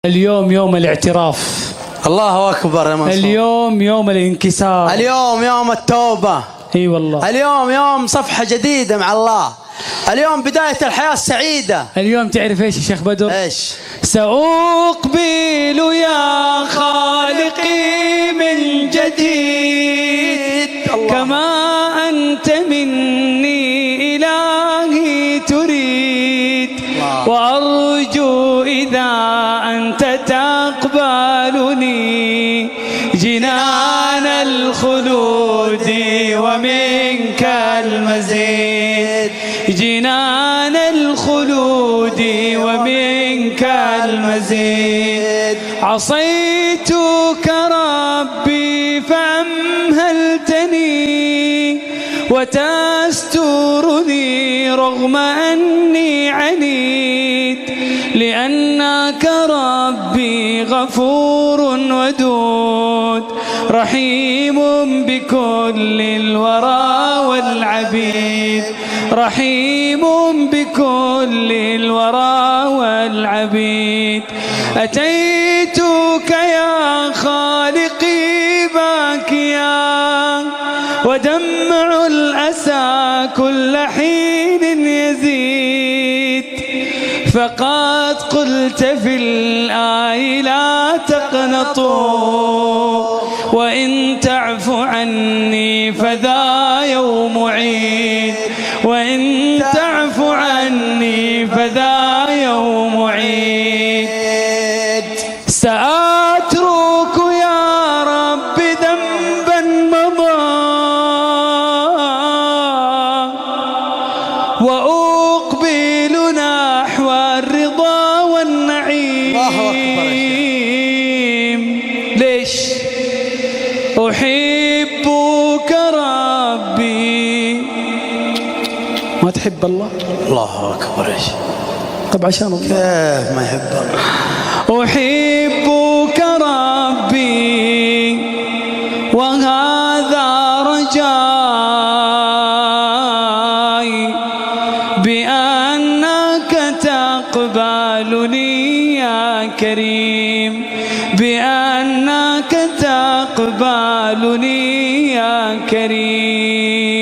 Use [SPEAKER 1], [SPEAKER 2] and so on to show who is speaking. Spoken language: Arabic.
[SPEAKER 1] اليوم يوم الاعتراف.
[SPEAKER 2] الله أكبر يا منصور.
[SPEAKER 1] اليوم يوم الانكسار.
[SPEAKER 2] اليوم يوم التوبة.
[SPEAKER 1] اي والله.
[SPEAKER 2] اليوم يوم صفحة جديدة مع الله. اليوم بداية الحياة السعيدة.
[SPEAKER 1] اليوم تعرف ايش يا شيخ بدر؟
[SPEAKER 2] ايش؟
[SPEAKER 1] سأقبل يا خالقي من جديد كما أنت مني إلهي تريد، وأرجو إذا أنت تقبلني جنان الخلود ومنك المزيد، جنان الخلود ومنك المزيد. عصيتك ربي فأمهلتني وتسترني رغم أني عنيد، لأنك ربي غفور ودود رحيم بكل الورى والعبيد، رحيم بكل الورى والعبيد. أتيتك يا خالقي باكيا ودمع الأسى كل حين يزيد، فقد قلت في الآي لا تقنطوا وإن تعف عني فذا يوم عيد، وإن تعف عني فذا يوم عيد. سأترك يا رب ذنبا مضى وأقبل نحو الرضا والنعيم. ليش؟ أحبك ربي. ما تحب الله؟
[SPEAKER 2] الله أكبر. ايش؟
[SPEAKER 1] طب عشان الله
[SPEAKER 2] كيف ما يحب الله؟
[SPEAKER 1] أحبك ربي وهذا رجائي بأنك تقبلني يا كريم، بأنك تقبلني يا كريم.